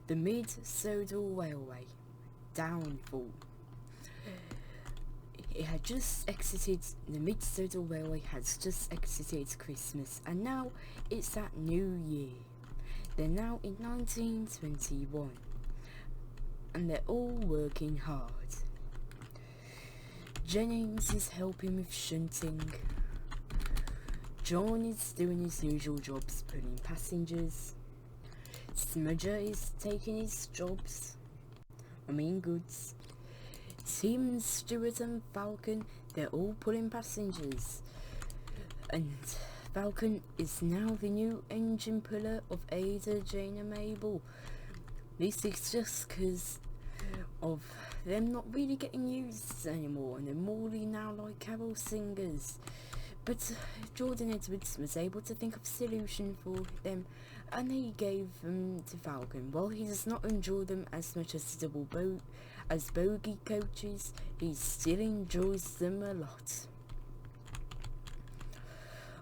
The Mid-Sodor Railway. Downfall. It had just exited, the Mid-Sodor Railway has just exited Christmas, and now it's that new year. They're now in 1921, and they're all working hard. Jennings is helping with shunting. John is doing his usual jobs, pulling passengers. Smudger is taking his goods. Tim, Stewart and Falcon, they're all pulling passengers. And Falcon is now the new engine puller of Ada, Jane and Mabel. This is just because of them not really getting used anymore, and they're more now like carol singers. But Jordan Edwards was able to think of a solution for them, and he gave them to Falcon. While he does not enjoy them as much as bogey coaches, he still enjoys them a lot.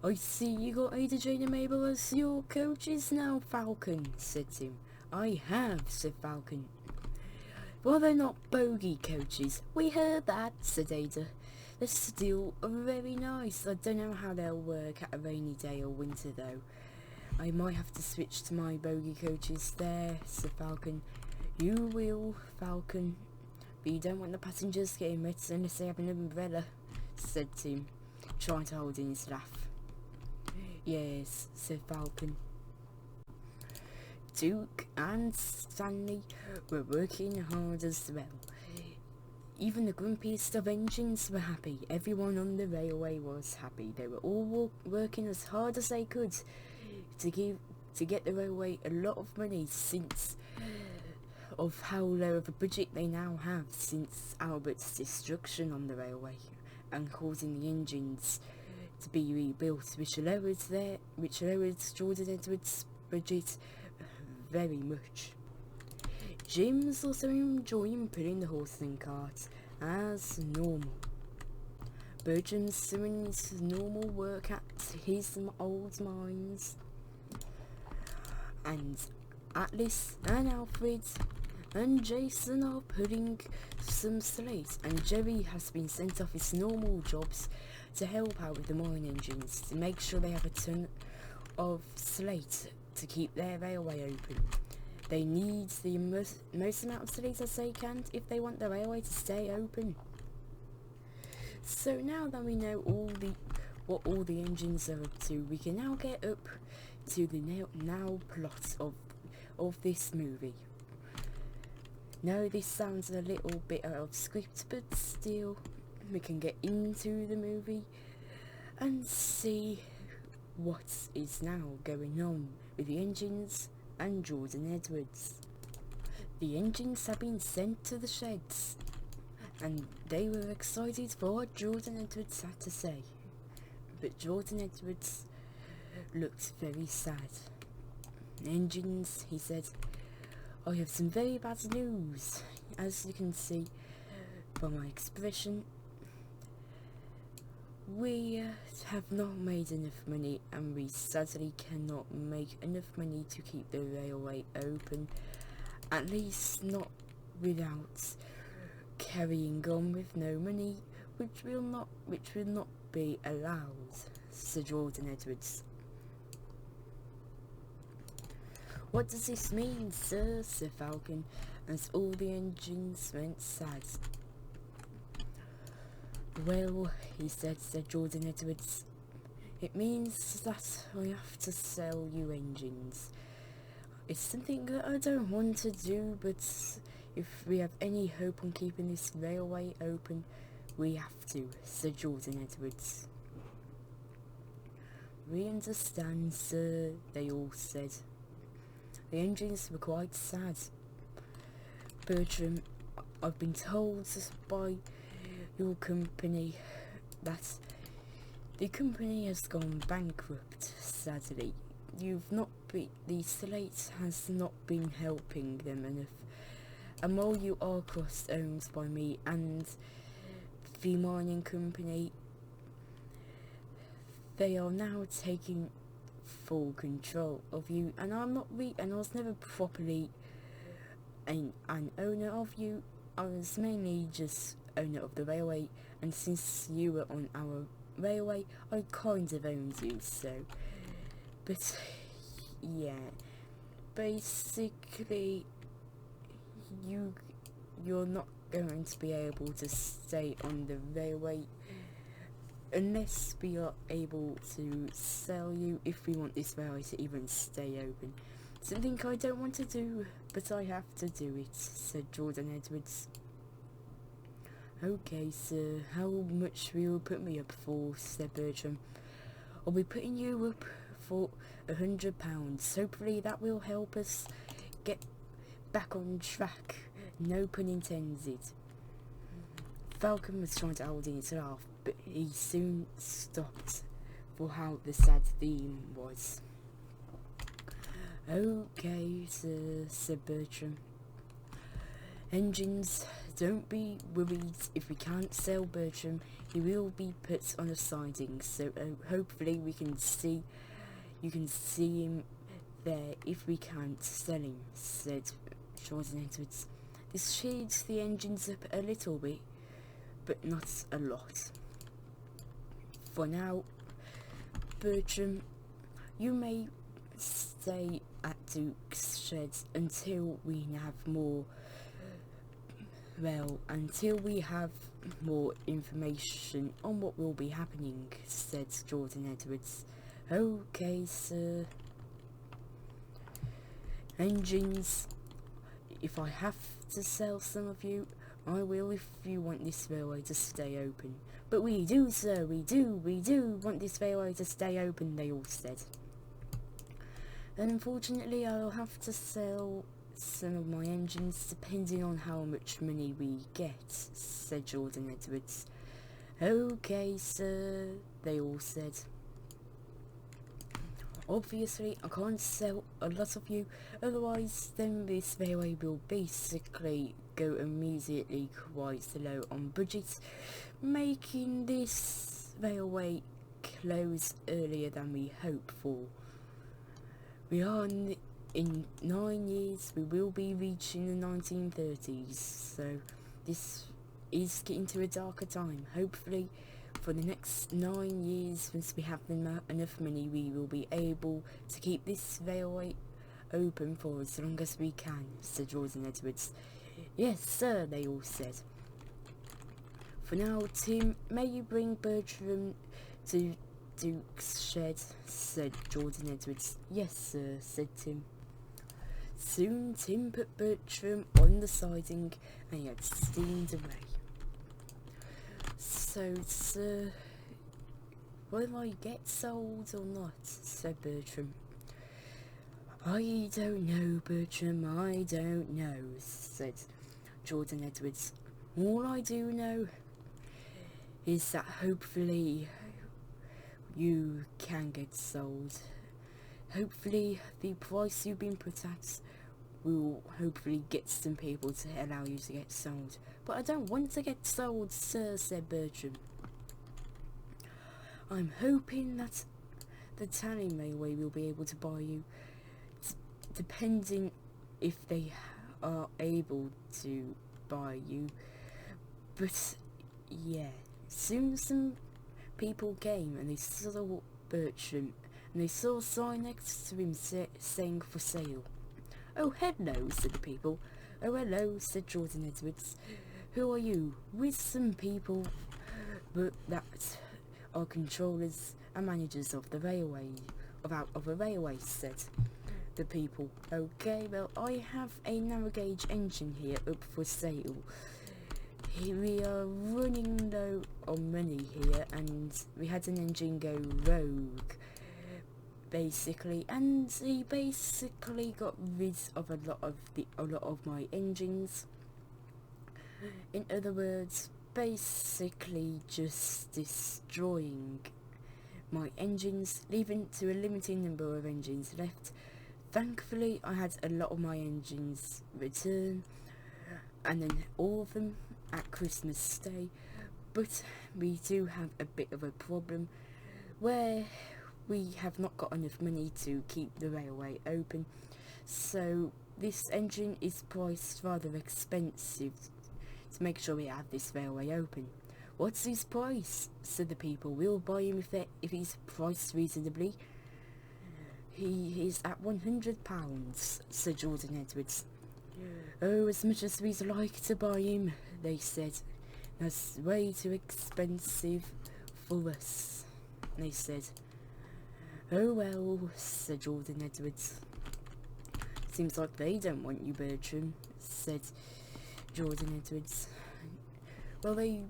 I see you got Ada, Jane and Mabel as your coaches now, Falcon, said Tim. I have, said Falcon. Well, they're not bogey coaches. We heard that, said Ada. They're still very nice. I don't know how they'll work at a rainy day or winter though. I might have to switch to my bogey coaches there, said Falcon. You will, Falcon. But you don't want the passengers getting wet unless they have an umbrella, said Tim, trying to hold in his laugh. Yes, said Falcon. Duke and Stanley were working hard as well. Even the grumpiest of engines were happy. Everyone on the railway was happy. They were all working as hard as they could to get the railway a lot of money, since of how low of a budget they now have since Albert's destruction on the railway and causing the engines to be rebuilt, which lowered Jordan Edwards' budget very much. Jim's also enjoying pulling the horse and cart as normal. Bertram's doing his normal work at his old mines, and Atlas and Alfred and Jason are putting some slates, and Jerry has been sent off his normal jobs to help out with the mine engines to make sure they have a ton of slate to keep their railway open. They need the most amount of slate as they can if they want the railway to stay open. So now that we know what all the engines are up to, we can now get up to the now plot of this movie. Now this sounds a little bit out of script, but still we can get into the movie and see what is now going on with the engines and Jordan Edwards. The engines have been sent to the sheds, and they were excited for what Jordan Edwards had to say. But Jordan Edwards looked very sad. Engines, he said, I have some very bad news. As you can see from my expression, we have not made enough money, and we sadly cannot make enough money to keep the railway open, at least not without carrying on with no money, which will not be allowed, said Jordan Edwards. What does this mean, sir? Said Falcon, as all the engines went sad. Well, he said Jordan Edwards, it means that I have to sell you engines. It's something that I don't want to do, but if we have any hope on keeping this railway open, we have to, said Jordan Edwards. We understand, sir, they all said. The engines were quite sad. Bertram, I've been told by your company that the company has gone bankrupt, sadly. The slate has not been helping them enough. And while you are cost-owned by me and the mining company, they are now taking full control of you, and I was never properly an owner of you. I was mainly just owner of the railway, and since you were on our railway, I kind of owned you, so. But, yeah. Basically, you're not going to be able to stay on the railway unless we are able to sell you if we want this railway to even stay open. Something I don't want to do, but I have to do it, said Jordan Edwards. Okay, sir, how much will you put me up for, said Bertram. I'll be putting you up for £100. Hopefully that will help us get back on track. No pun intended. Falcon was trying to hold in his laugh, but he soon stopped for how the sad theme was. Okay, sir, said Bertram. Engines, don't be worried if we can't sell Bertram. He will be put on a siding, so hopefully you can see him there if we can't sell him, said Jordan Edwards. This shades the engines up a little bit, but not a lot. For now, Bertram, you may stay at Duke's shed until we have more information on what will be happening, said Jordan Edwards. Okay, sir. Engines, if I have to sell some of you, I will if you want this railway to stay open. But we do, sir, we do want this railway to stay open, they all said. And unfortunately, I'll have to sell some of my engines depending on how much money we get, said Jordan Edwards. Okay, sir, they all said. Obviously, I can't sell a lot of you, otherwise then this railway will basically go immediately quite low on budget, making this railway close earlier than we hope for. We are in 9 years, we will be reaching the 1930s, so this is getting to a darker time. Hopefully, for the next 9 years, once we have enough money, we will be able to keep this railway open for as long as we can, said Jordan Edwards. Yes, sir, they all said. For now, Tim, may you bring Bertram to Duke's shed, said Jordan Edwards. Yes, sir, said Tim. Soon Tim put Bertram on the siding and he had steamed away. So, sir, will I get sold or not? Said Bertram. I don't know, Bertram, I don't know, said Jordan Edwards. All I do know is that hopefully you can get sold. Hopefully the price you've been put at will hopefully get some people to allow you to get sold. But I don't want to get sold, sir, said Bertram. I'm hoping that the Tanning Railway will be able to buy you, depending if they are able to buy you. But yeah, soon some people came and they saw Bertram and they saw a sign next to him saying for sale. Oh, hello, said the people. Oh, hello, said Jordan Edwards. Who are you? With some people that are controllers and managers of the railway, of a railway, said the people. Okay, well, I have a narrow gauge engine here up for sale. We are running low on money here, and we had an engine go rogue, basically, and he basically got rid of a lot of my engines. In other words, basically just destroying my engines, leaving to a limited number of engines left. Thankfully, I had a lot of my engines return, and then all of them at Christmas Day, but we do have a bit of a problem where we have not got enough money to keep the railway open, so this engine is priced rather expensive to make sure we have this railway open. What's his price? Said the people. We'll buy him if he's priced reasonably. He is at £100, said Jordan Edwards. Oh, as much as we'd like to buy him, they said. That's way too expensive for us, they said. Oh well, said Jordan Edwards. Seems like they don't want you, Bertram, said Jordan Edwards. Well, they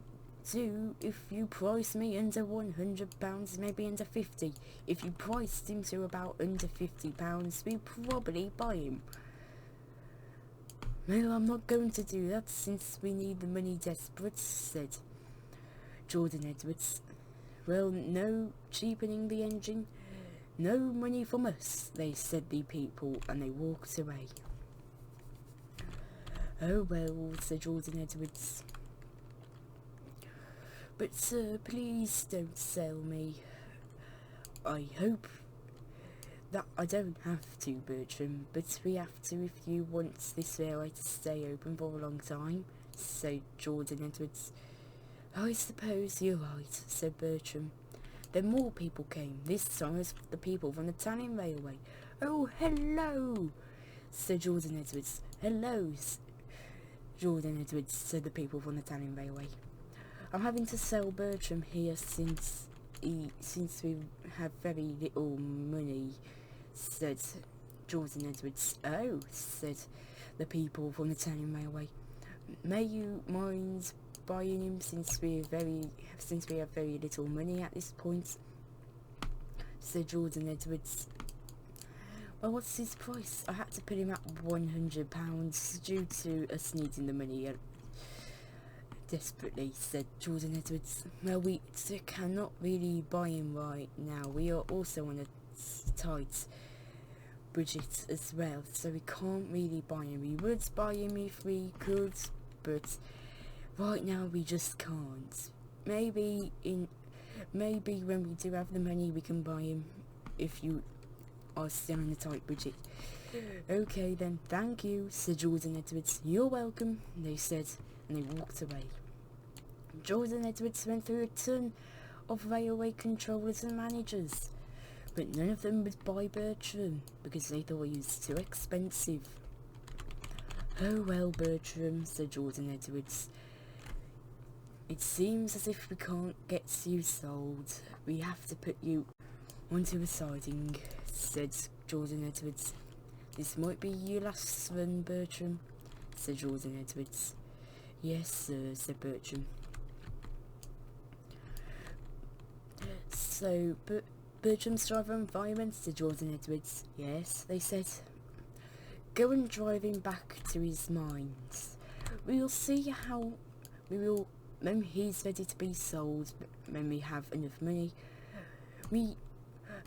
do if you price me under £100, maybe under 50. If you priced him to about under £50, we'd probably buy him. Well, I'm not going to do that since we need the money desperate, said Jordan Edwards. Well, no cheapening the engine, no money from us, they said the people, and they walked away. Oh well, said Jordan Edwards. But sir, please don't sell me. I hope that I don't have to, Bertram, but we have to if you want this railway to stay open for a long time, said Jordan Edwards. I suppose you're right, said Bertram. Then more people came. This time it was the people from the Italian railway. Oh, hello, said Jordan Edwards. Hello, Jordan Edwards, said the people from the Italian railway. I'm having to sell Bertram here since we have very little money, said Jordan Edwards. Oh, said the people from the Italian railway. May you mind buying him since we have very little money at this point, said Jordan Edwards. Well, what's his price? I had to put him at £100 due to us needing the money desperately, said Jordan Edwards. Well, we cannot really buy him right now. We are also on a tight budget as well, so we can't really buy him. We would buy him if we could, but right now we just can't. Maybe when we do have the money we can buy him, if you are still on a tight budget. Okay then, thank you, said Jordan Edwards. You're welcome, they said, and they walked away. Jordan Edwards went through a ton of railway controllers and managers, but none of them would buy Bertram because they thought he was too expensive. Oh well, Bertram, said Jordan Edwards. It seems as if we can't get you sold. We have to put you onto a siding, said Jordan Edwards. This might be your last run, Bertram, said Jordan Edwards. Yes, sir, said Bertram. So, Bertram's driver environment, said Jordan Edwards. Yes, they said. Go and drive him back to his mines. We'll see when he's ready to be sold, when we have enough money,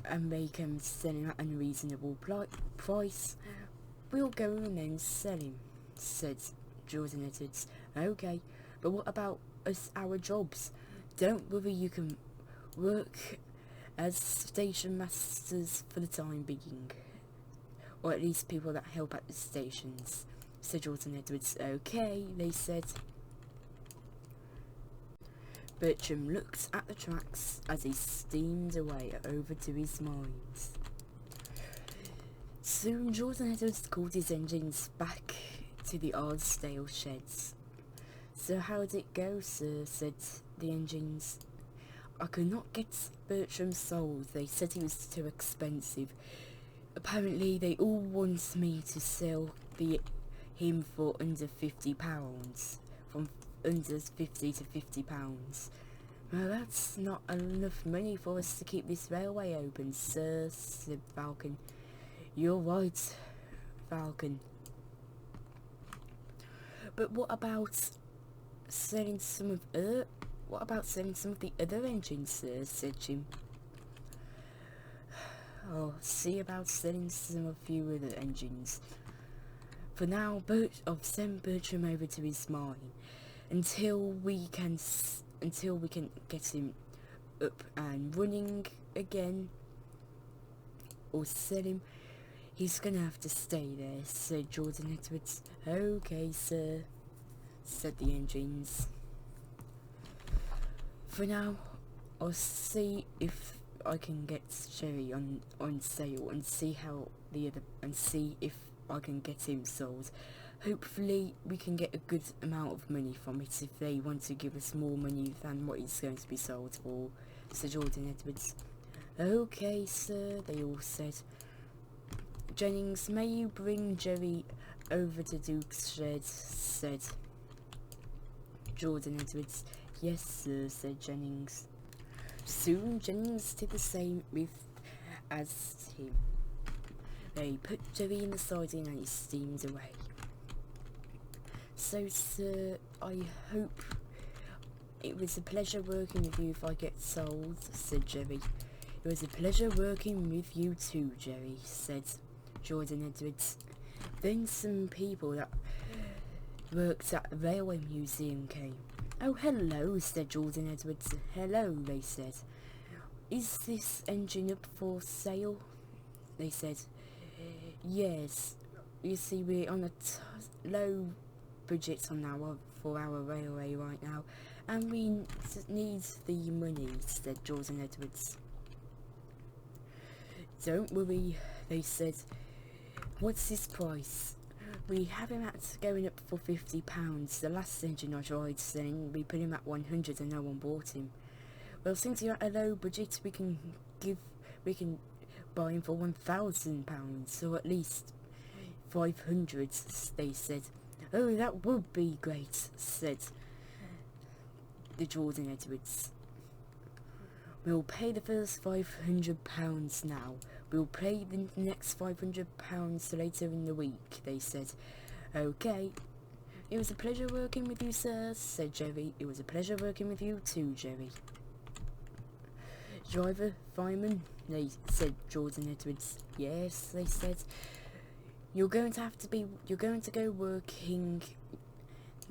and we can sell him at a reasonable price. We'll go and then sell him, said Jordan Edwards. Okay, but what about our jobs? Don't worry, you can work as station masters for the time being, or at least people that help at the stations, said Jordan Edwards. Okay, they said. Bertram looked at the tracks as he steamed away over to his mines. Soon Jordan Edwards called his engines back to the Ardsdale sheds. So how did it go, sir? Said the engines. I could not get Bertram sold. They said he was too expensive. Apparently they all want me to sell him for under £50, from under 50 to £50. Well, that's not enough money for us to keep this railway open, sir, said Falcon. You're right, Falcon. But what about selling some of the other engines, sir, said Jim. I'll see about selling some of few other engines. For now, I've sent Bertram over to his mine until we can get him up and running again, or sell him. He's gonna have to stay there, said Jordan Edwards. Okay, sir, said the engines. For now, I'll see if I can get Jerry on sale and see if I can get him sold. Hopefully we can get a good amount of money from it if they want to give us more money than what it's going to be sold for, said Jordan Edwards. Okay, sir, they all said. Jennings, may you bring Jerry over to Duke's shed, said Jordan Edwards. Yes, sir, said Jennings. Soon Jennings did the same as him. They put Jerry in the siding and he steamed away. So, sir, I hope it was a pleasure working with you if I get sold, said Jerry. It was a pleasure working with you too, Jerry, said Jordan Edwards. Then some people that worked at the railway museum came. Oh, hello, said Jordan Edwards. Hello, they said. Is this engine up for sale? They said. Yes. You see, we're on a low budget for our railway right now, and we need the money, said Jordan Edwards. Don't worry, they said. What's his price? We have him at going up for £50. The last engine I tried saying we put him at 100 and no one bought him. Well, since you're at a low budget, we can buy him for £1,000, or at least 500, they said. Oh, that would be great, said the Jordan Edwards. We'll pay the first £500 now. We'll pay the next £500 later in the week, they said. Okay. It was a pleasure working with you, sir, said Jerry. It was a pleasure working with you too, Jerry. Driver, fireman, they said Jordan Edwards. Yes, they said. You're going to go working.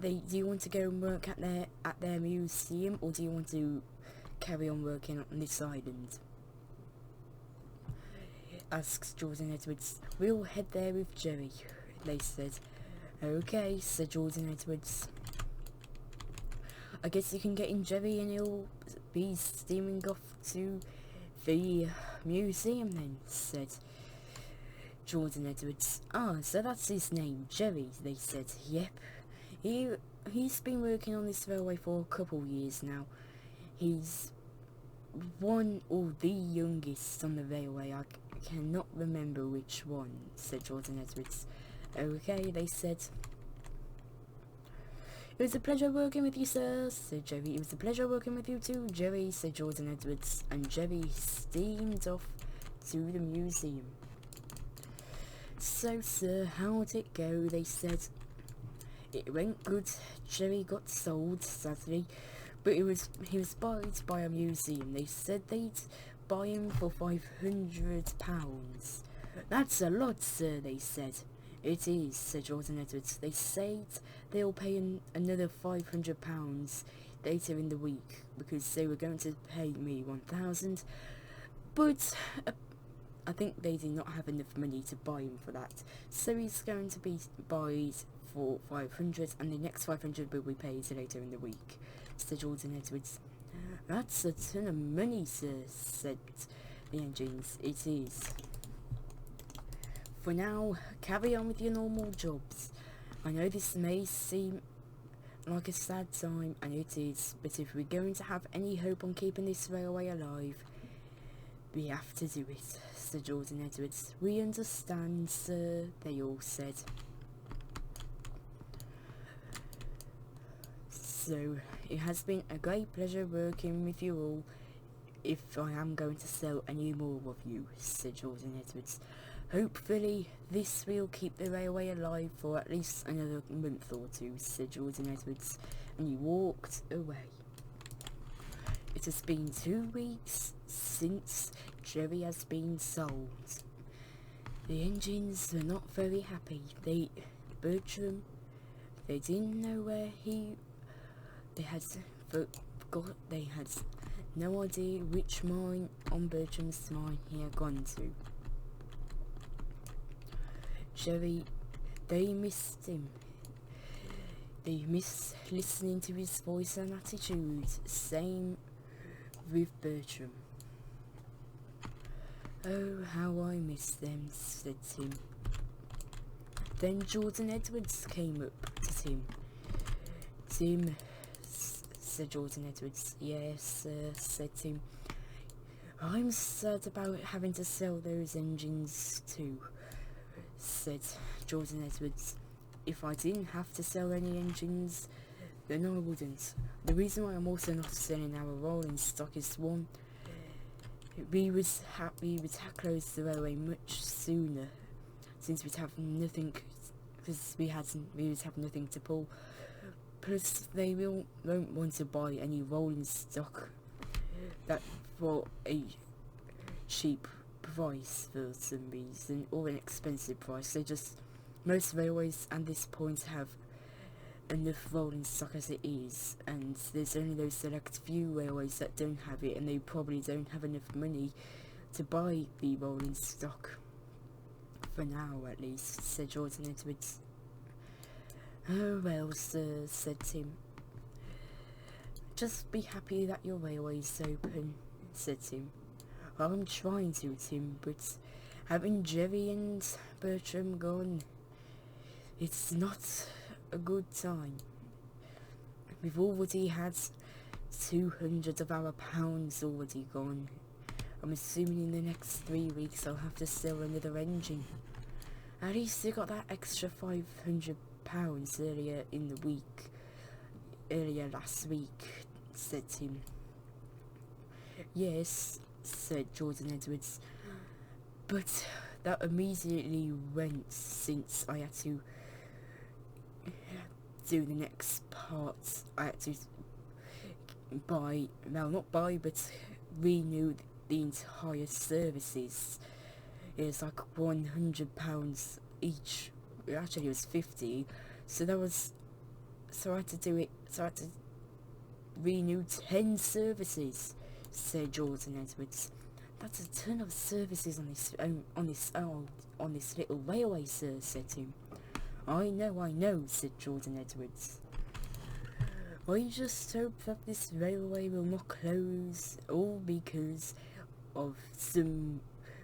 Do you want to go and work at their museum, or do you want to carry on working on this island? Asks Jordan Edwards. We'll head there with Jerry, they said. Okay, said Jordan Edwards. I guess you can get in Jerry and he'll be steaming off to the museum then, said Jordan Edwards. Ah, so that's his name, Jerry, they said. Yep. He's been working on this railway for a couple years now. He's one or the youngest on the railway. I cannot remember which one, said Jordan Edwards. Okay, they said. It was a pleasure working with you, sir, said Jerry. It was a pleasure working with you too, Jerry, said Jordan Edwards. And Jerry steamed off to the museum. So, sir, how'd it go? They said. It went good. Jerry got sold, sadly, but he was bought by a museum. They said they'd buy him for £500. That's a lot, sir, they said. It is, said Jordan Edwards. They said they'll pay another £500 later in the week, because they were going to pay me £1,000, but I think they did not have enough money to buy him for that, so he's going to be bought for £500, and the next £500 will be paid later in the week, said Jordan Edwards. That's a ton of money, sir, said the engines. It is. For now, carry on with your normal jobs. I know this may seem like a sad time, and it is, but if we're going to have any hope on keeping this railway alive, we have to do it, said Jordan Edwards. We understand, sir, they all said. So, it has been a great pleasure working with you all, if I am going to sell any more of you, said Jordan Edwards. Hopefully, this will keep the railway alive for at least another month or two, said Jordan Edwards, and he walked away. It has been 2 weeks since Jerry has been sold. The engines were not very happy. Bertram, they didn't know where they had no idea which mine on Bertram's mine he had gone to. Jerry, they missed him. They miss listening to his voice and attitude. Same with Bertram. Oh, how I miss them, said Tim. Then Jordan Edwards came up to Tim. Tim, said Jordan Edwards. Yes, said Tim. I'm sad about having to sell those engines too, said Jordan Edwards. If I didn't have to sell any engines, then I wouldn't. The reason why I'm also not selling our rolling stock is one, we would close the railway much sooner, since we'd have nothing, because we would have nothing to pull. Plus, they won't want to buy any rolling stock that for a cheap price for some reason, or an expensive price. Most railways at this point have enough rolling stock as it is, and there's only those select few railways that don't have it, and they probably don't have enough money to buy the rolling stock. For now, at least, said Jordan Edwards. Oh well, sir, said Tim. Just be happy that your railway's open, said Tim. I'm trying to, Tim, but having Jerry and Bertram gone, it's not a good time. We've already had 200 of our pounds already gone. I'm assuming in the next 3 weeks I'll have to sell another engine. At least we got that extra £500 earlier last week, said Tim. Yes, said Jordan Edwards, but that immediately went since I had to do the next part. I had to renew the entire services. It was like £100 each. Actually, it was 50. So I had to do it. So I had to renew 10 services, said Jordan Edwards. That's a ton of services on this little railway, sir, said Tim. I know, said Jordan Edwards. I just hope that this railway will not close, all because of some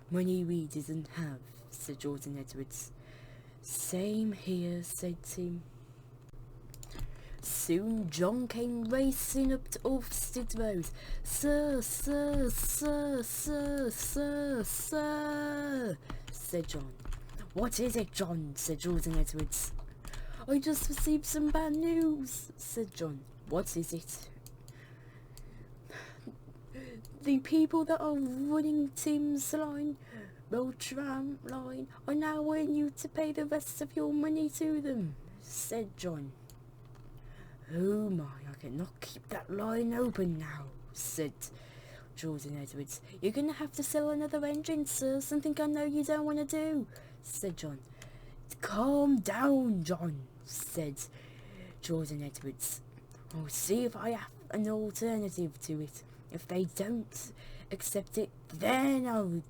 money we didn't have, said Jordan Edwards. Same here, said Tim. Soon John came racing up to Ulfstead Road. Sir, sir, sir, sir, sir, sir, said John. What is it, John? Said Jordan Edwards. I just received some bad news, said John. What is it? The people that are running Tim's line, tram line, are now wanting you to pay the rest of your money to them, said John. Oh my, I cannot keep that line open now, said Jordan Edwards. You're going to have to sell another engine, sir, something I know you don't want to do, said John. Calm down, John, said Jordan Edwards. I'll see if I have an alternative to it. If they don't accept it, then I'll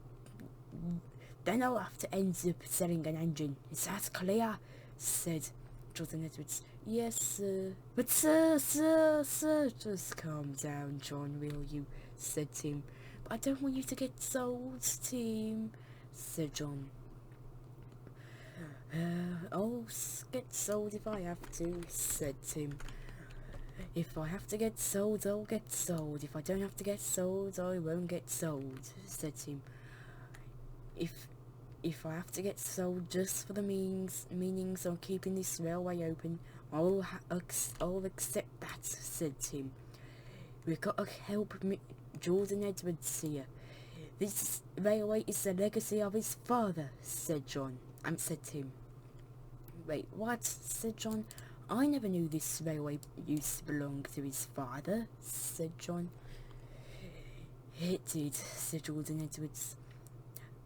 have to end up selling an engine. Is that clear? Said Jordan Edwards. Yes, sir. But sir, just calm down, John, will you? Said Tim. But I don't want you to get sold, Tim, said John. I'll get sold if I have to, said Tim. If I have to get sold, I'll get sold. If I don't have to get sold, I won't get sold, said Tim. If I have to get sold just for the meanings of keeping this railway open, I'll accept that, said Tim. We've got to help Jordan Edwards here. This railway is the legacy of his father, said Tim. Wait, what? Said John. I never knew this railway used to belong to his father, said John. It did, said Jordan Edwards.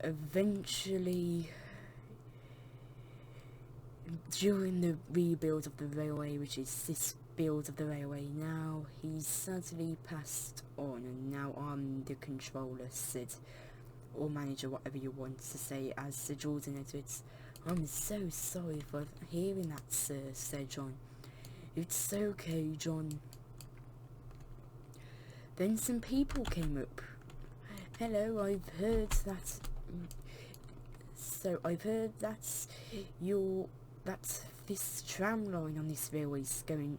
Eventually, during the rebuild of the railway, which is this build of the railway now, he's sadly passed on, and now I'm the controller, said, or manager, whatever you want to say, as Sir Jordan Edwards. I'm so sorry for hearing that, sir, said John. It's okay, John. Then some people came up. Hello, I've heard that this tram line on this railway is going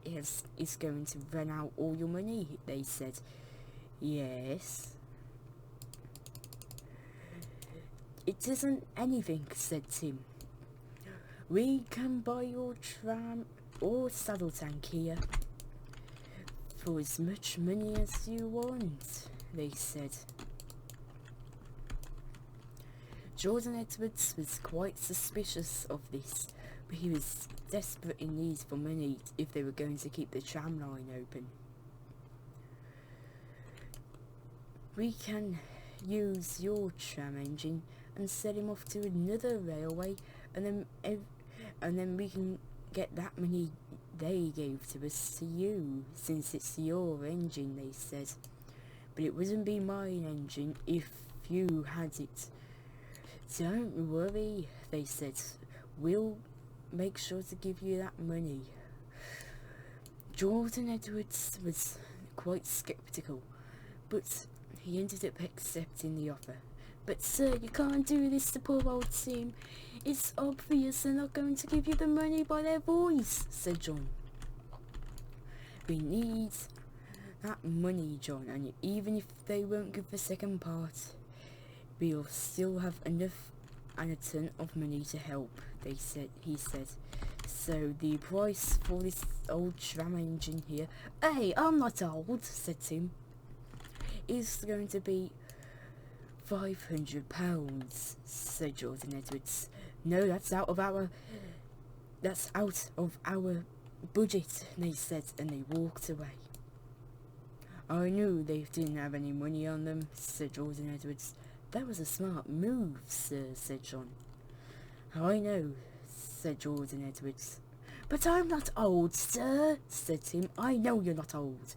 to run out all your money, they said. Yes. It isn't anything, said Tim. We can buy your tram or saddle tank here for as much money as you want, they said. Jordan Edwards was quite suspicious of this, but he was desperate in need for money if they were going to keep the tram line open. We can use your tram engine and sell him off to another railway, and then we can get that money they gave to us to you, since it's your engine, they said. But it wouldn't be my engine if you had it. Don't worry, they said. We'll make sure to give you that money. Jordan Edwards was quite sceptical, but he ended up accepting the offer. But sir, you can't do this to poor old Tim. It's obvious they're not going to give you the money by their voice, said John. We need that money, John, and even if they won't give the second part, we'll still have enough and a ton of money to help, he said. So the price for this old tram engine here, hey, I'm not old, said Tim, is going to be £500, said Jordan Edwards. No, that's out of our budget, they said, and they walked away. I knew they didn't have any money on them, said Jordan Edwards. That was a smart move, sir, said John. I know, said Jordan Edwards. But I'm not old, sir, said Tim. I know you're not old.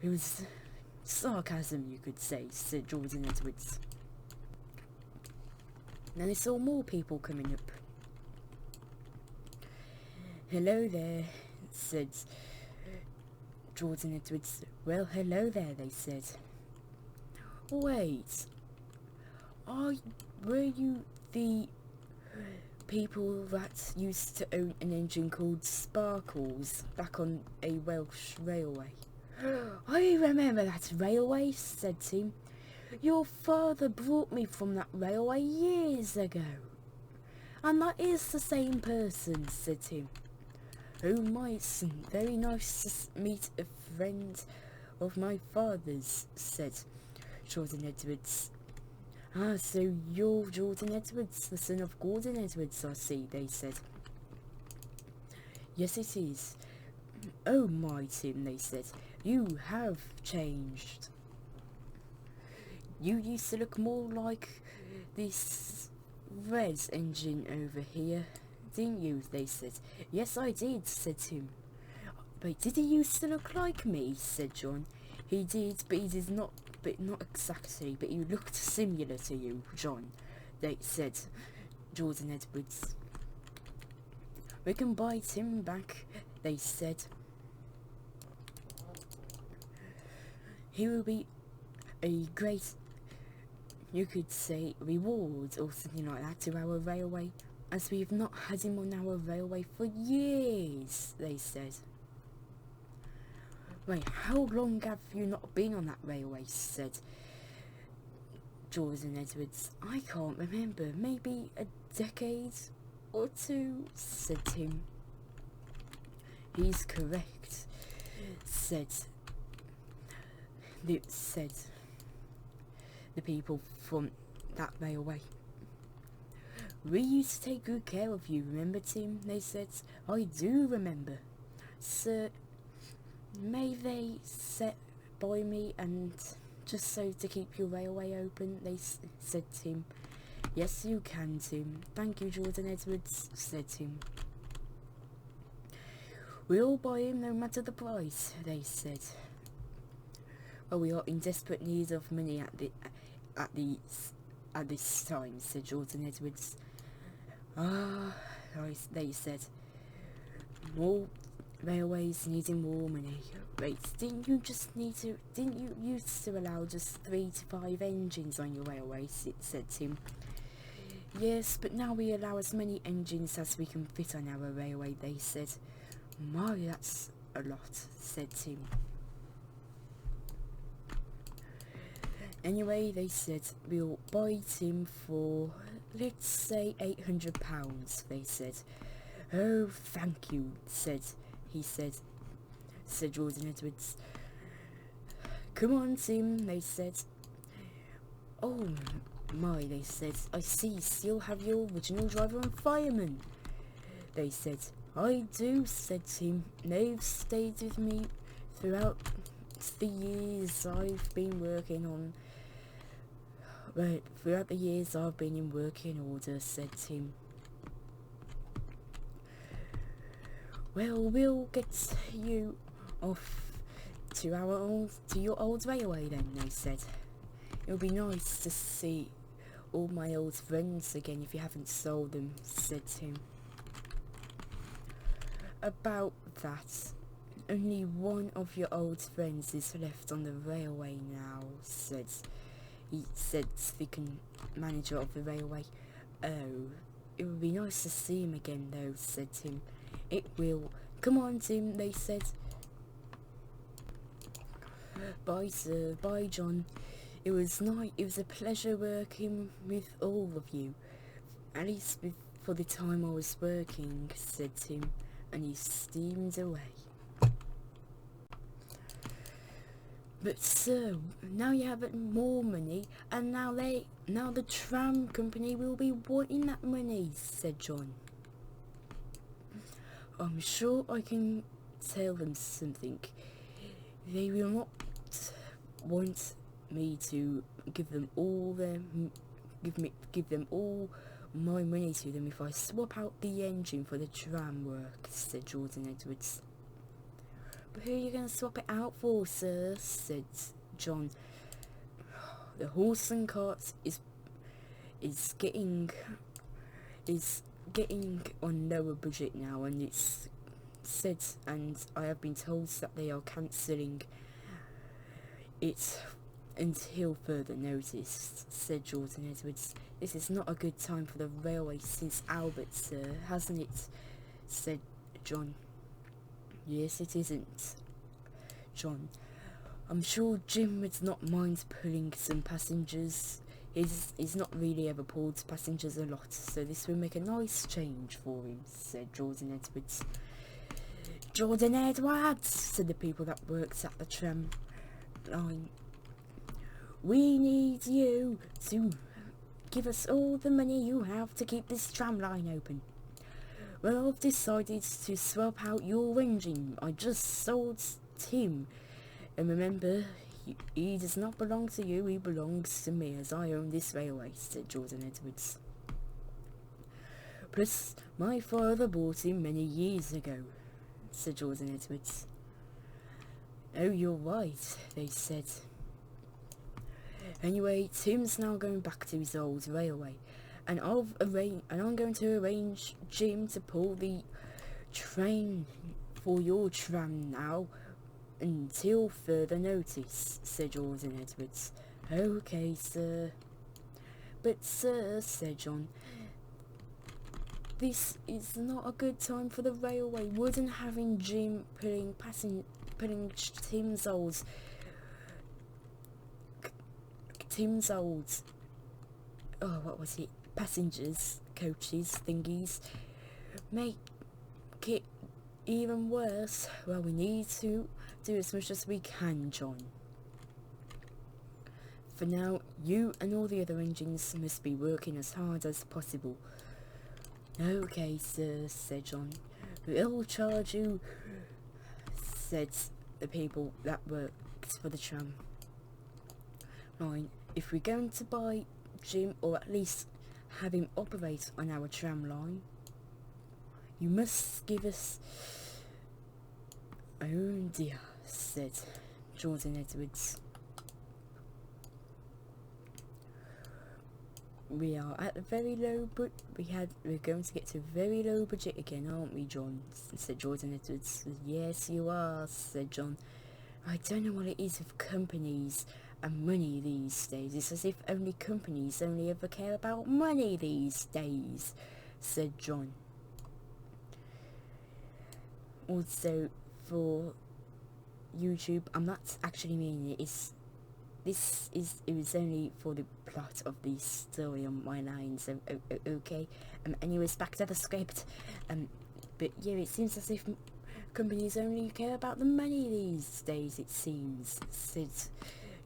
It was sarcasm, you could say, said Jordan Edwards. Then they saw more people coming up. Hello there, said Jordan Edwards. Well, hello there, they said. Wait, were you the people that used to own an engine called Sparkles back on a Welsh railway? I remember that railway, said Tim. Your father brought me from that railway years ago. And that is the same person, said Tim. Oh, my son, very nice to meet a friend of my father's, said Jordan Edwards. Ah, so you're Jordan Edwards, the son of Gordon Edwards, I see, they said. Yes, it is. Oh, my Tim, they said, you have changed. You used to look more like this red engine over here, didn't you, they said. Yes, I did, said Tim. But did he used to look like me, said John. He did, but not exactly, but he looked similar to you, John, they said Jordan Edwards. We can buy Tim back, they said. He will be a great, you could say, reward or something like that to our railway, as we have not had him on our railway for years, they said. Wait, how long have you not been on that railway, said Jordan Edwards. I can't remember, maybe a decade or two, said Tim. He's correct, said the people from that railway. We used to take good care of you, remember, Tim? They said. I do remember. Sir, may they set by me and just so to keep your railway open, they said Tim. Yes, you can, Tim. Thank you, Jordan Edwards, said Tim. We'll buy him no matter the price, they said. Well, we are in desperate need of money at this time, said Jordan Edwards. Ah, they said. More railways needing more money. Wait, didn't you used to allow just 3 to 5 engines on your railways? It said Tim. Yes, but now we allow as many engines as we can fit on our railway, they said. My, that's a lot, said Tim. Anyway, they said, we'll buy Tim for, let's say, £800, they said. Oh, thank you, said Jordan Edwards. Come on, Tim, they said. Oh my, they said, I see, still have your original driver and fireman. They said, I do, said Tim. They've stayed with me throughout the years I've been working on. Right, throughout the years I've been in working order, said Tim. Well, we'll get you off to your old railway then, they said. It'll be nice to see all my old friends again if you haven't sold them, said Tim. About that, only one of your old friends is left on the railway now, said the manager of the railway. Oh, it would be nice to see him again though, said Tim. It will. Come on, Tim, they said. Bye, sir. Bye, John. It was a pleasure working with all of you. At least for the time I was working, said Tim, and he steamed away. But sir, now you have more money, and now the tram company will be wanting that money, said John. I'm sure I can tell them something. They will not want me to give them all my money to them if I swap out the engine for the tram work, said Jordan Edwards. But who are you going to swap it out for, sir? Said John. The horse and cart is getting on lower budget now, and it's said, and I have been told that they are cancelling it until further notice, said Jordan Edwards. This is not a good time for the railway since Albert, sir, hasn't it? Said John. Yes, it isn't, John. I'm sure Jim would not mind pulling some passengers. He's not really ever pulled passengers a lot, so this will make a nice change for him, said Jordan Edwards. Jordan Edwards, said the people that worked at the tram line. We need you to give us all the money you have to keep this tram line open. Well, I've decided to swap out your engine. I just sold Tim. And remember, he does not belong to you, he belongs to me, as I own this railway, said Jordan Edwards. Plus, my father bought him many years ago, said Jordan Edwards. Oh, you're right, they said. Anyway, Tim's now going back to his old railway, and I'm going to arrange Jim to pull the train for your tram now until further notice, said Jordan Edwards. Okay, sir. But sir, said John, this is not a good time for the railway. Wouldn't having Jim pulling Tim's old passengers, coaches, thingies, make it even worse? Well, we need to do as much as we can, John. For now, you and all the other engines must be working as hard as possible. Okay, sir, said John. We'll charge you, said the people that worked for the tram line. If we're going to buy Jim, or at least have him operate on our tram line, you must give us... Oh dear, said Jordan Edwards. We are at a very low, but we're going to get to a very low budget again, aren't we, John? Said Jordan Edwards. Yes, you are, said John. I don't know what it is with companies and money these days. It's as if only companies only ever care about money these days, said John. Also, for YouTube, I'm not actually meaning it. It was only for the plot of the story on my line, so okay. Anyways, back to the script. But yeah, it seems as if companies only care about the money these days, it seems, said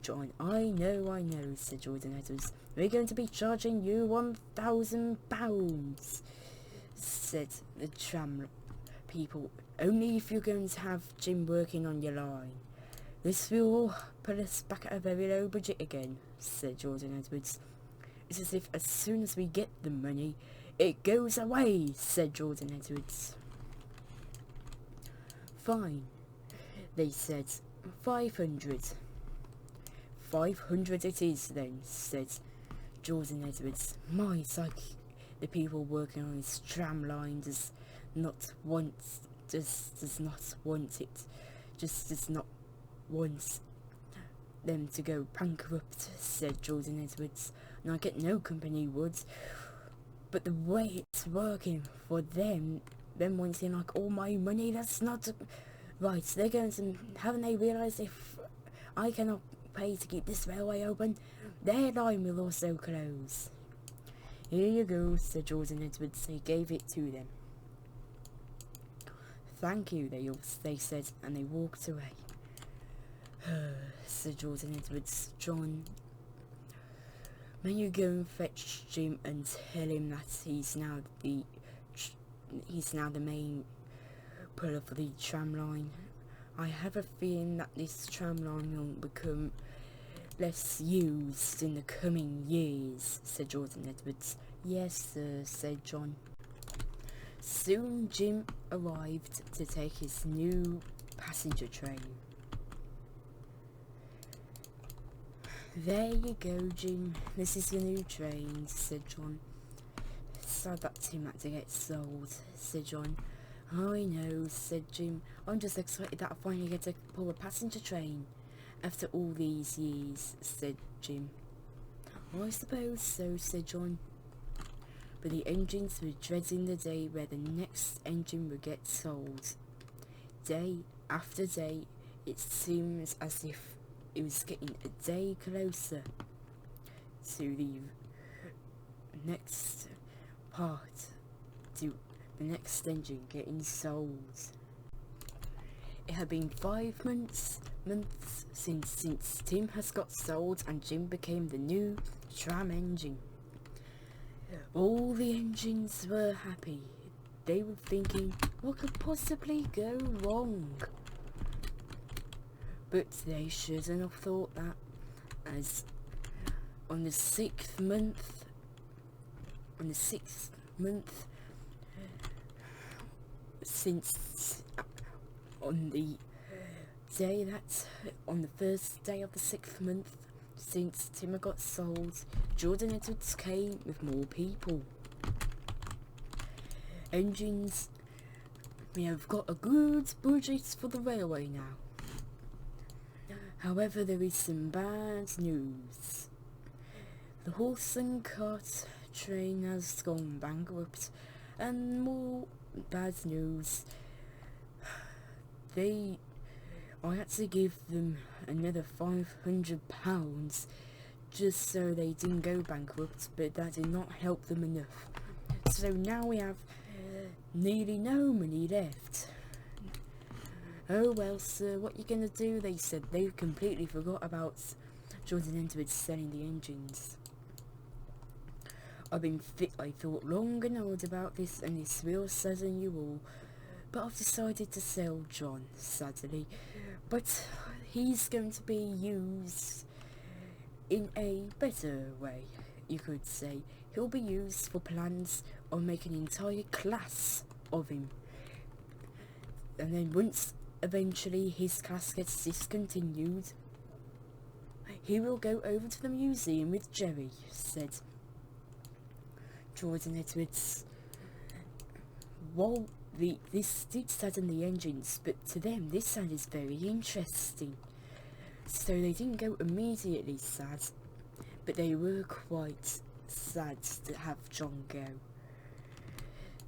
John. I know, said Jordan Edwards. We're going to be charging you £1,000, said the tram people. Only if you're going to have Jim working on your line. This will put us back at a very low budget again, said Jordan Edwards. It's as if as soon as we get the money, it goes away, said Jordan Edwards. Fine, they said. 500. 500 it is then, said Jordan Edwards. My, it's like the people working on this tram line does not want them to go bankrupt, said Jordan Edwards. And I get no company would, but the way it's working for them wanting like all my money, that's not right. They're going to, haven't they realised if I cannot pay to keep this railway open, their line will also close. Here you go, said Jordan Edwards. He gave it to them. Thank you, they said, and they walked away. Said Jordan Edwards. John, may you go and fetch Jim and tell him that he's now the main puller for the tram line. I have a feeling that this tram line will become less used in the coming years, said Jordan Edwards. Yes, sir, said John. Soon Jim arrived to take his new passenger train. There you go, Jim. This is your new train, said John. Sad that Tim had to get sold, said John. I know, said Jim. I'm just excited that I finally get to pull a passenger train after all these years, said Jim. I suppose so, said John. But the engines were dreading the day where the next engine would get sold. Day after day, it seems as if it was getting a day closer to the next part, to the next engine getting sold. It had been 5 months since Tim has got sold and Jim became the new tram engine. All the engines were happy. They were thinking, what could possibly go wrong? But they shouldn't have thought that, as on the sixth month, since on the first day of the 6th month, since Tim got sold, Jordan Edwards came with more people. Engines, we have got a good budget for the railway now. However, there is some bad news. The horse and cart train has gone bankrupt, and more bad news. I had to give them another £500 just so they didn't go bankrupt, but that did not help them enough. So now we have nearly no money left. Oh well, sir, what you gonna do? They said. They completely forgot about Jordan Edwards selling the engines. I thought long and hard about this, and this will sadden you all, but I've decided to sell John, sadly. But he's going to be used in a better way, you could say. He'll be used for plans on making an entire class of him. And then once eventually his class gets discontinued, he will go over to the museum with Jerry, said Jordan Edwards. Well, this did sadden the engines, but to them this sounded very interesting. So they didn't go immediately sad, but they were quite sad to have John go.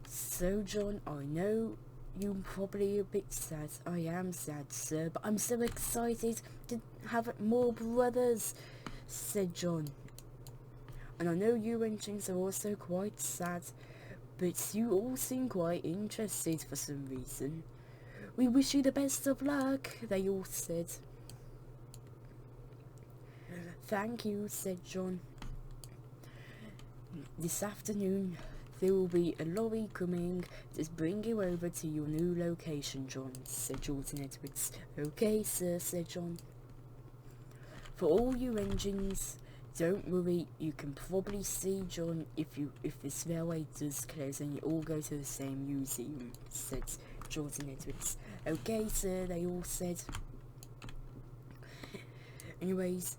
So John, I know you're probably a bit sad. I am sad, sir, but I'm so excited to have more brothers, said John. And I know you engines are also quite sad, but you all seem quite interested for some reason. We wish you the best of luck, they all said. Thank you, said John. This afternoon there will be a lorry coming to bring you over to your new location, John, said Jordan Edwards. Okay, sir, said John. For all you engines, don't worry, you can probably see John if this railway does close and you all go to the same museum, said Jordan Edwards. Okay, sir, they all said. Anyways,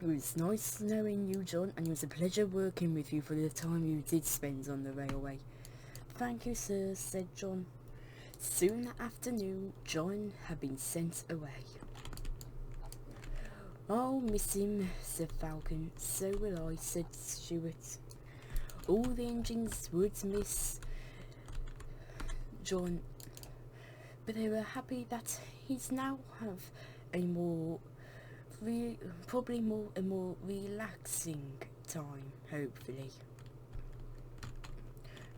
it was nice knowing you, John, and it was a pleasure working with you for the time you did spend on the railway. Thank you, sir, said John. Soon that afternoon, John had been sent away. I'll miss him, said Falcon. So will I, said Stuart. All the engines would miss John, but they were happy that he'd now have a more relaxing time, hopefully.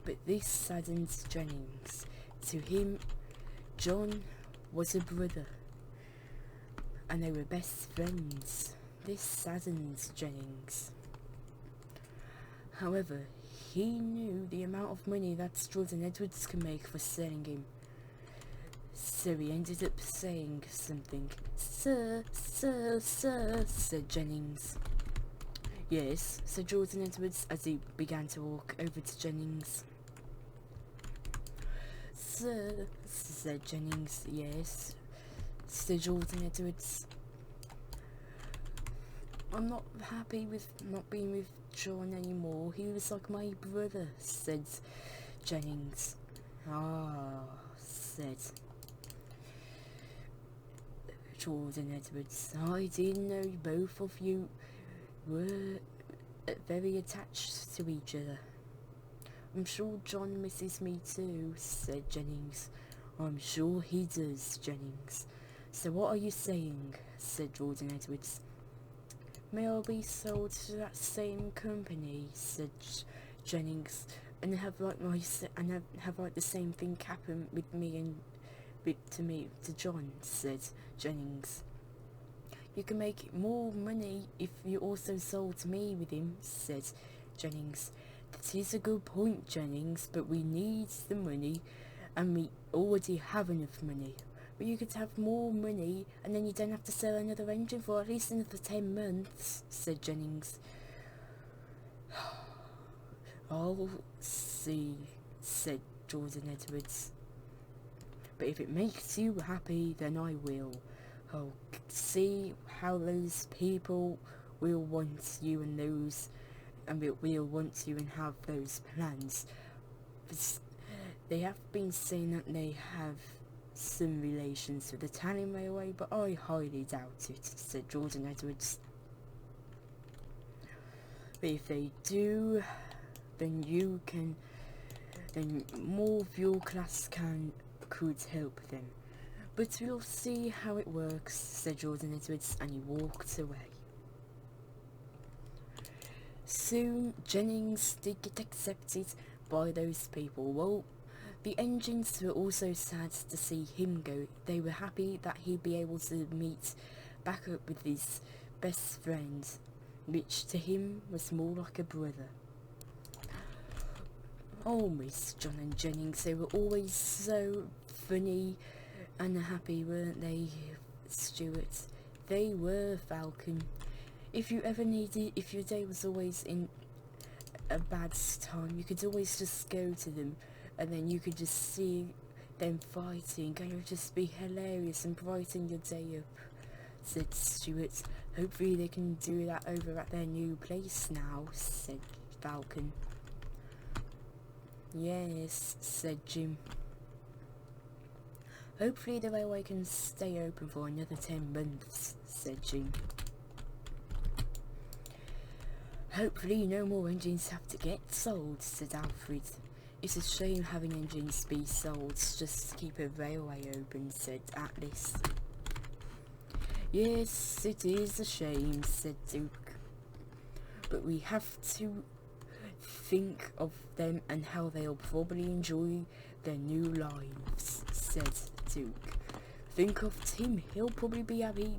But this saddened Jennings. To him, John was a brother, and they were best friends. This saddened Jennings. However, he knew the amount of money that Jordan Edwards could make for selling him. So he ended up saying something. Sir, sir, sir, said Jennings. Yes, said Jordan Edwards as he began to walk over to Jennings. Sir, said Jennings. Yes, said Jordan Edwards. I'm not happy with not being with John anymore. He was like my brother, said Jennings. Ah, said Jordan Edwards. I didn't know both of you were very attached to each other. I'm sure John misses me too, said Jennings. I'm sure he does, Jennings. So what are you saying, said Jordan Edwards. May I be sold to that same company, said Jennings, and have like the same thing happen with me and to John, said Jennings. You can make more money if you also sold me with him, said Jennings. That is a good point, Jennings, but we need the money, and we already have enough money. But you could have more money, and then you don't have to sell another engine for at least another 10 months, said Jennings. I'll see, said Jordan Edwards. But if it makes you happy, then I will. I'll see how those people will want you and will want you and have those plans. They have been saying that they have some relations with the Italian Railway, but I highly doubt it, said Jordan Edwards. But if they do, then more of your class could help them. But we'll see how it works, said Jordan Edwards, and he walked away. Soon Jennings did get accepted by those people. Well, the engines were also sad to see him go. They were happy that he'd be able to meet back up with his best friend, which to him was more like a brother. Oh, Miss John and Jennings, they were always so funny and happy, weren't they, Stuart? They were, Falcon. If your day was always in a bad time, you could always just go to them, and then you could just see them fighting, and it would just be hilarious and brighten your day up, said Stuart. Hopefully they can do that over at their new place now, said Falcon. Yes, said Jim. Hopefully the railway can stay open for another 10 months, said Jim. Hopefully no more engines have to get sold, said Alfred. It's a shame having engines be sold just to keep a railway open, said Atlas. Yes, it is a shame, said Duke. But we have to think of them and how they'll probably enjoy their new lives, said Duke. Think of Tim, he'll probably be happy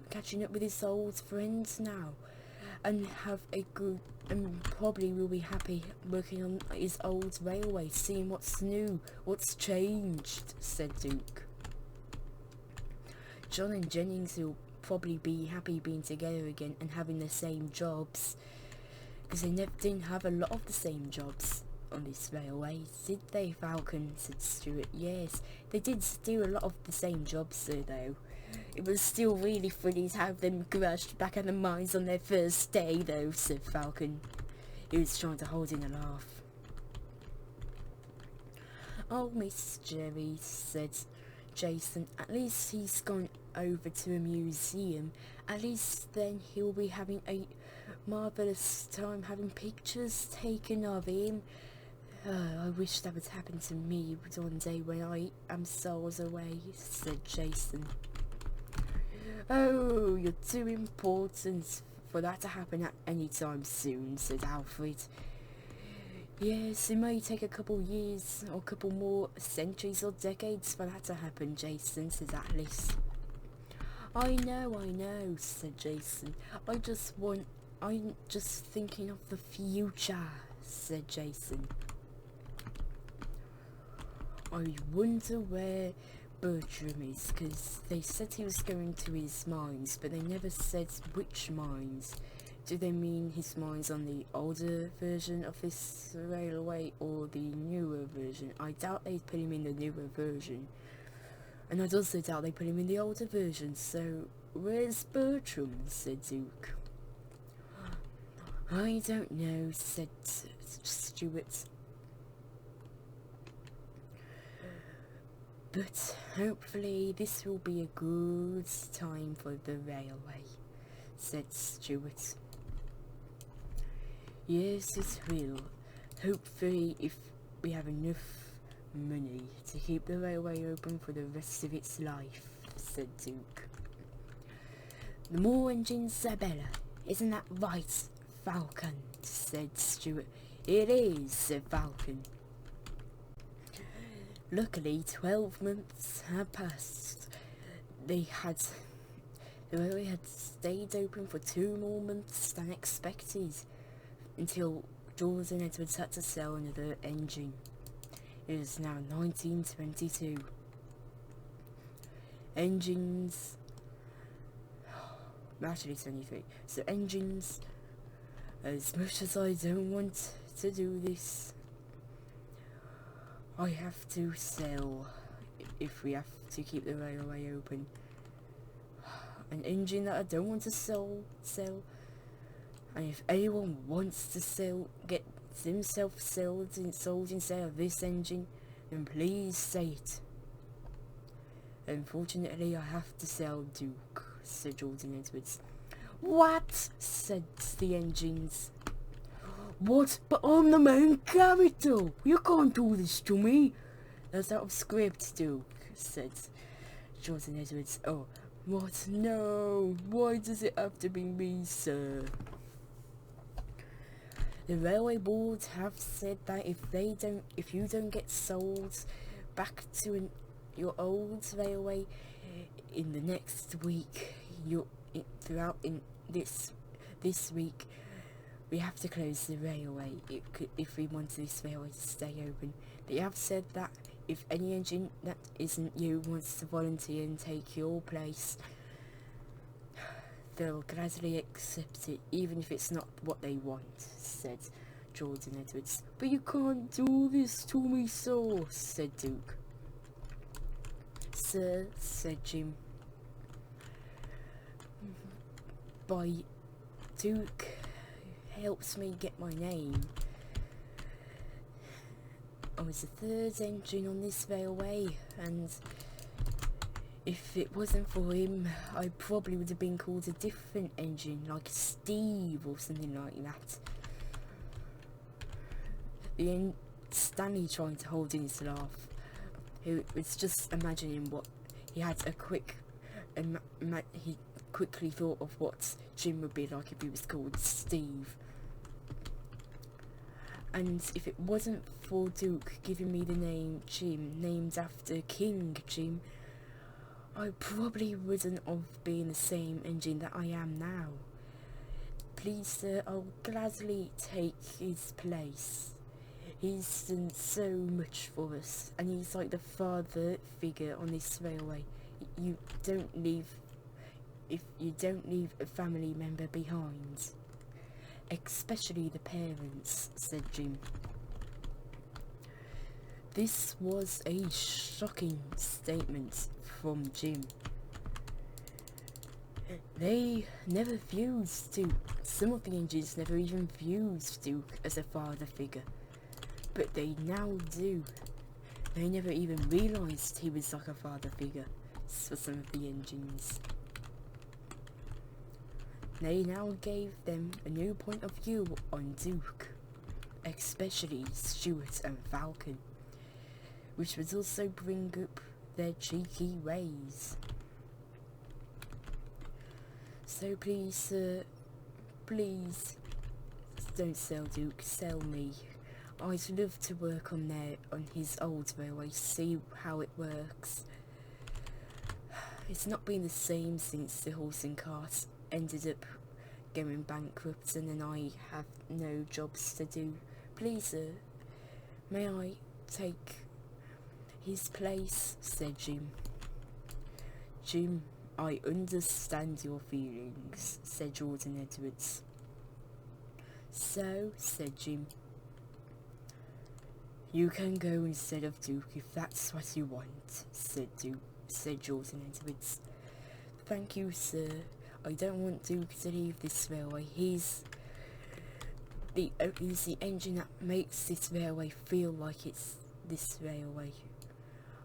catching up with his old friends now, and have a good, and probably will be happy working on his old railway, seeing what's new, what's changed, said Duke. John and Jennings will probably be happy being together again and having the same jobs, because they didn't have a lot of the same jobs on this railway, did they, Falcon? Said Stuart. Yes, they did do a lot of the same jobs though. It was still really funny to have them crashed back at the mines on their first day though, said Falcon. He was trying to hold in a laugh. Oh, Miss Jerry, said Jason, at least he's gone over to a museum. At least then he'll be having a marvellous time having pictures taken of him. I wish that would happen to me one day when I am sold away, said Jason. Oh, you're too important for that to happen at any time soon, said Alfred. Yes, it may take a couple years or a couple more centuries or decades for that to happen, Jason, said Atlas. I know, said Jason. I'm just thinking of the future, said Jason. I wonder where Bertram is, because they said he was going to his mines, but they never said which mines. Do they mean his mines on the older version of this railway or the newer version? I doubt they put him in the newer version. And I'd also doubt they put him in the older version, so where's Bertram? Said Duke. I don't know, said Stuart. But hopefully this will be a good time for the railway, said Stuart. Yes, it will. Hopefully if we have enough money to keep the railway open for the rest of its life, said Duke. The more engines the better, isn't that right, Falcon? Said Stuart. It is, said Falcon. Luckily, 12 months had passed. The railway had stayed open for 2 more months than expected, until George and Edwards had to sell another engine. It is now 1922. Engines... Actually, it's 23. So engines, as much as I don't want to do this, I have to sell if we have to keep the railway open. An engine that I don't want to sell. And if anyone wants to get himself sold instead of this engine, then please say it. Unfortunately, I have to sell Duke, said Jordan Edwards. What? Said the engines. What? But I'm the main character! You can't do this to me! That's out of script, Duke, said Jordan Edwards. Oh, what? No! Why does it have to be me, sir? The railway board have said that if you don't get sold back to your old railway in the next week, this week, we have to close the railway if we want this railway to stay open. They have said that if any engine that isn't you wants to volunteer and take your place, they'll gladly accept it, even if it's not what they want, said Jordan Edwards. But you can't do this to me, sir, said Duke. Sir, said Jim. By Duke helps me get my name. I was the third engine on this railway, and if it wasn't for him, I probably would have been called a different engine, like Steve or something like that. Stanley trying to hold in his laugh. He was just imagining what he had a quick, he quickly thought of what Jim would be like if he was called Steve. And if it wasn't for Duke giving me the name Jim, named after King Jim, I probably wouldn't have been the same engine that I am now. Please sir, I'll gladly take his place. He's done so much for us, and he's like the father figure on this railway. If you don't leave a family member behind. Especially the parents, said Jim. This was a shocking statement from Jim. They never viewed Duke. Some of the engines never even viewed Duke as a father figure. But they now do. They never even realised he was like a father figure for some of the engines. They now gave them a new point of view on Duke, especially Stuart and Falcon, which would also bring up their cheeky ways. So please, sir, please, don't sell Duke, sell me. I'd love to work on his old railway, see how it works. It's not been the same since the horse and cart ended up going bankrupt, and then I have no jobs to do. Please sir, may I take his place, said Jim. Jim, I understand your feelings, said Jordan Edwards. So, said Jim, you can go instead of Duke if that's what you want, said Jordan Edwards. Thank you, sir. I don't want Duke to leave this railway. He's the engine that makes this railway feel like it's this railway.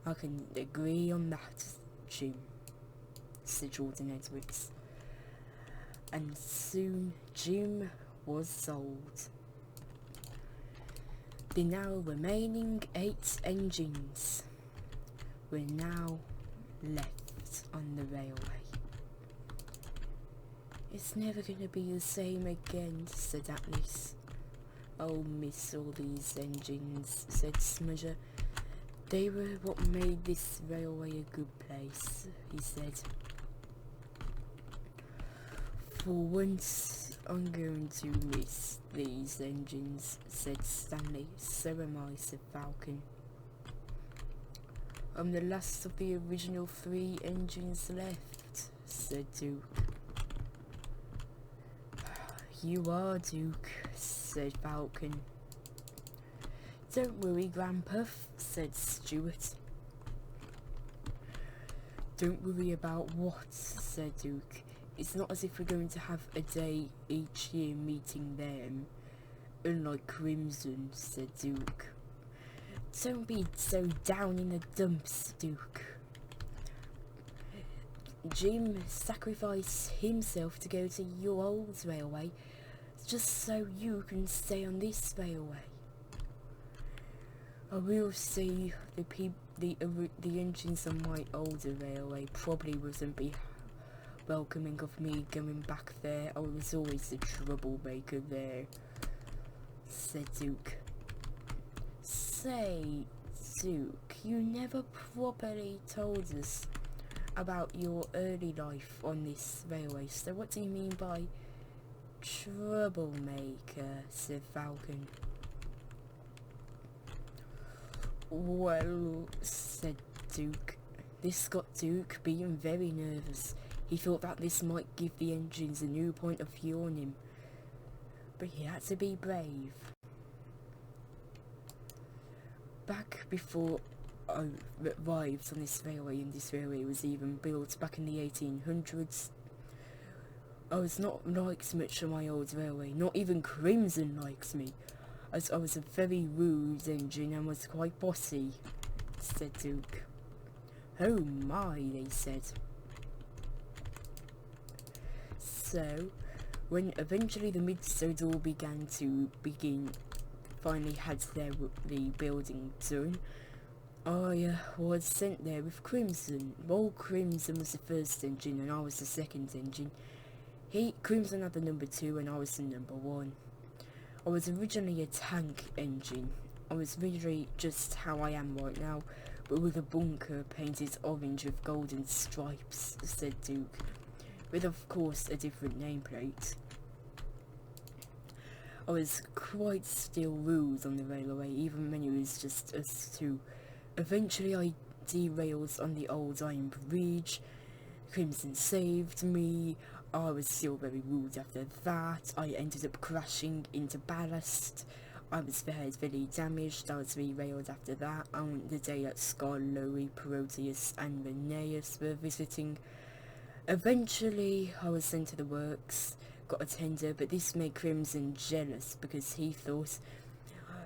I can agree on that, Jim, said Jordan Edwards. And soon Jim was sold. The now remaining 8 engines were now left on the railway. It's never gonna be the same again, said Atlas. I'll miss all these engines, said Smudger. They were what made this railway a good place, he said. For once, I'm going to miss these engines, said Stanley. So am I, said Falcon. I'm the last of the original 3 engines left, said Duke. You are, Duke, said Falcon. Don't worry, Grandpuff, said Stuart. Don't worry about what, said Duke. It's not as if we're going to have a day each year meeting them, unlike Crimson, said Duke. Don't be so down in the dumps, Duke. Jim sacrificed himself to go to your old railway, just so you can stay on this railway. I will say the engines on my older railway probably wouldn't be welcoming of me going back there. I was always the troublemaker there, said Duke. Say, Duke, you never properly told us about your early life on this railway, so what do you mean by troublemaker, said Falcon. Well, said Duke. This got Duke being very nervous. He thought that this might give the engines a new point of view on him, but he had to be brave. Back before I arrived on this railway, and this railway was even built back in the 1800s, I was not liked much on my old railway. Not even Crimson likes me. as I was a very rude engine and was quite bossy, said Duke. Oh my, they said. So, when eventually the mid-Sodor finally had the building done, I was sent there with Crimson. Well, Crimson was the first engine and I was the second engine. Crimson had the number 2 and I was the number 1. I was originally a tank engine. I was really just how I am right now, but with a bunker painted orange with golden stripes, said Duke, with of course a different nameplate. I was quite still rude on the railway, even when it was just us two. Eventually I derailed on the old iron bridge. Crimson saved me. I was still very rude after that. I ended up crashing into ballast. I was very damaged. I was derailed after that on the day that Scarlowy, Proteus and Linnaeus were visiting. Eventually I was sent to the works, got a tender, but this made Crimson jealous because he thought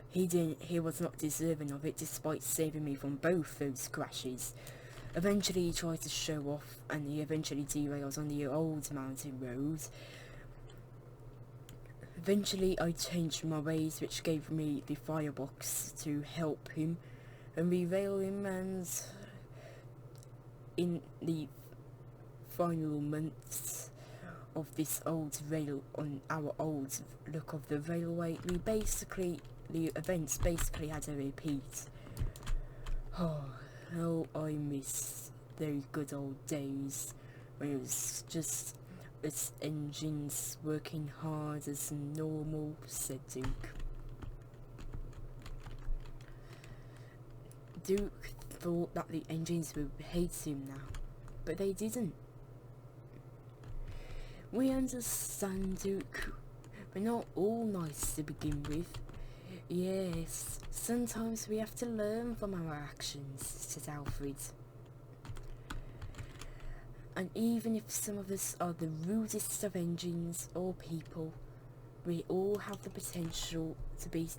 he was not deserving of it despite saving me from both those crashes. Eventually he tried to show off and he eventually derailed on the old mountain road. Eventually I changed my ways, which gave me the firebox to help him and derail him, and in the final months of this old rail on our old look of the railway, the events basically had a repeat. Oh, how I miss those good old days when it was just us engines working hard as normal, said Duke. Duke thought that the engines would hate him now, but they didn't. We understand, Duke. We're not all nice to begin with. Yes, sometimes we have to learn from our actions, said Alfred. And even if some of us are the rudest of engines or people, we all have the potential to be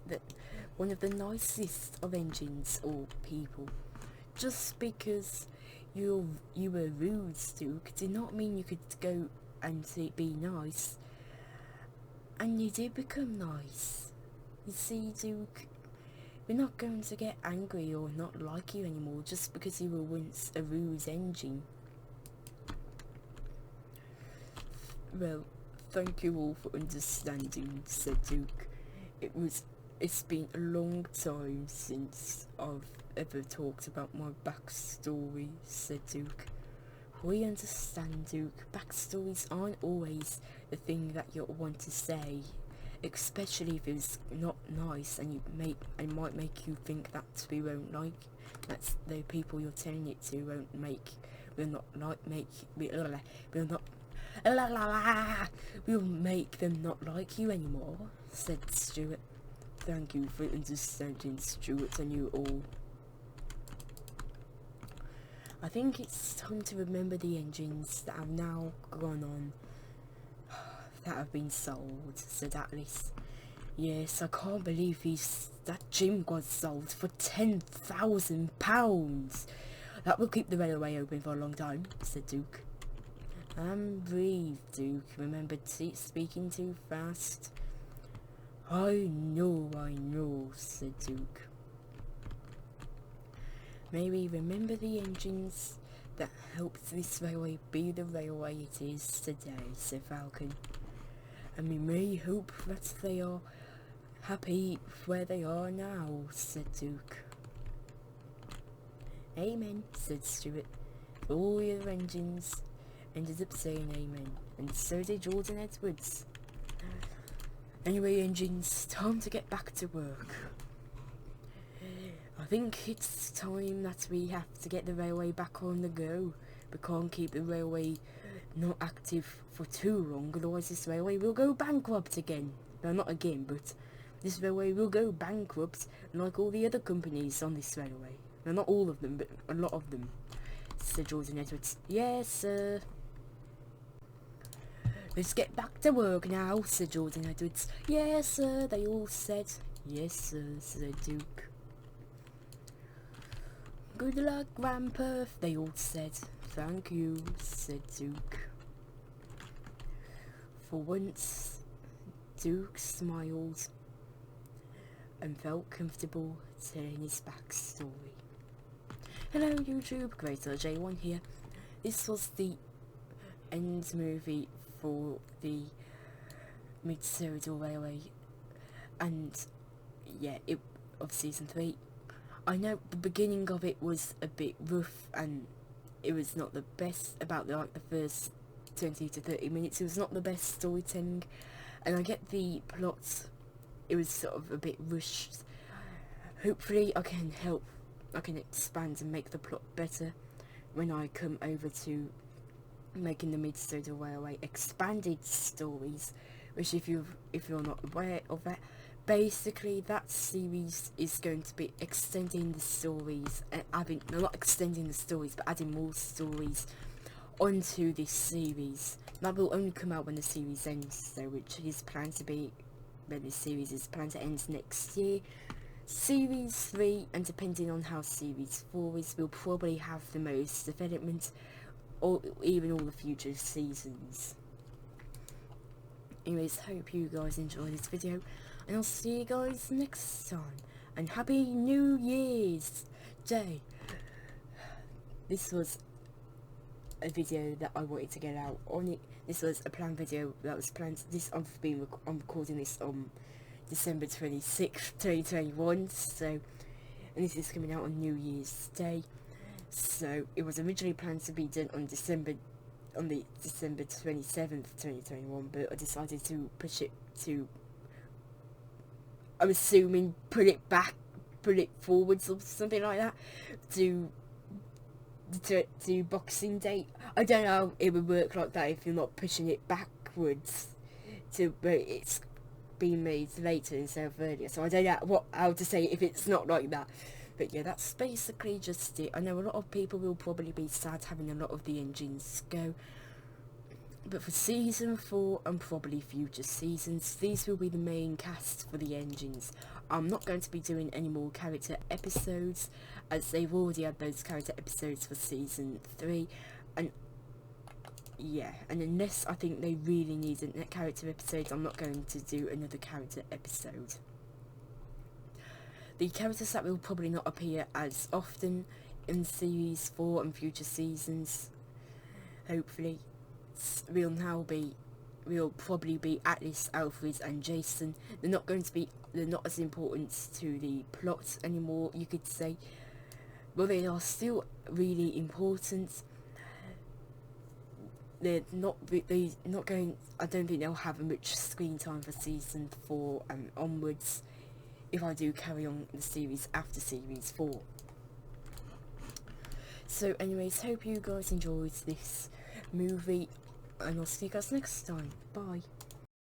one of the nicest of engines or people. Just because you were rude, Duke, did not mean you could go and be nice. And you did become nice. You see, Duke, we're not going to get angry or not like you anymore just because you were once a rude engine. Well, thank you all for understanding, said Duke. It's been a long time since I've ever talked about my backstory, said Duke. We understand, Duke. Backstories aren't always the thing that you want to say, especially if it's not nice and it might make you think that we won't like. That's the people you're telling it to we'll make them not like you anymore, said Stuart. Thank you for understanding, Stuart, and you all. I think it's time to remember the engines that have now gone on, that have been sold, said Atlas. Yes, I can't believe that gym got sold for £10,000. That will keep the railway open for a long time, said Duke. Breathe, Duke. Remember speaking too fast. I know, said Duke. Maybe remember the engines that helped this railway be the railway it is today, said Falcon. And we may hope that they are happy where they are now, said Duke. Amen, said Stuart. All the other engines ended up saying amen, and so did Jordan Edwards. Anyway, engines, time to get back to work. I think it's time that we have to get the railway back on the go. We can't keep the railway not active for too long, otherwise this railway will go bankrupt again. Well, not again, but this railway will go bankrupt like all the other companies on this railway. Well, not all of them, but a lot of them, said Jordan Edwards. Yes, sir. Let's get back to work now, said Jordan Edwards. Yes, sir, they all said. Yes, sir, said the Duke. Good luck, Grandpa, they all said. Thank you, said Duke. For once, Duke smiled and felt comfortable telling his backstory. Hello YouTube, Greater J1 here. This was the end movie for the Sodor Railway, and yeah, of season 3. I know the beginning of it was a bit rough and it was not the best. About the first 20 to 30 minutes, it was not the best storytelling, and I get the plot, it was sort of a bit rushed. Hopefully I can expand and make the plot better when I come over to making the Sodor Railway expanded stories, which if you're not aware of that, basically that series is going to be extending the stories and not extending the stories, but adding more stories onto this series. That will only come out when the series ends, though, which is planned to be when this series is planned to end next year. Series 3, and depending on how Series 4 is, will probably have the most development, or even all the future seasons. Anyways, hope you guys enjoyed this video, and I'll see you guys next time, and Happy New Year's Day. This was a video that I wanted to get out on it. This was a planned video that was planned. I'm recording this on December 26th, 2021. So, and this is coming out on New Year's Day. So it was originally planned to be done on December 27th, 2021, but I decided to push it to, I'm assuming, put it forwards or something like that, to Boxing Day. I don't know how it would work like that if you're not pushing it backwards, but it's being made later instead of earlier, so I don't know how to say it if it's not like that. But yeah, that's basically just it. I know a lot of people will probably be sad having a lot of the engines go, but for season 4 and probably future seasons, these will be the main cast for the engines. I'm not going to be doing any more character episodes, as they've already had those character episodes for season 3, and yeah, and unless I think they really need a character episode, I'm not going to do another character episode. The characters that will probably not appear as often in Series 4 and future seasons, hopefully, will probably be Atlas, Alfred and Jason. They're not as important to the plot anymore, you could say. Well, they are still really important. I don't think they'll have much screen time for season 4 and onwards, if I do carry on the series after series 4. So anyways, hope you guys enjoyed this movie, and I'll see you guys next time. Bye.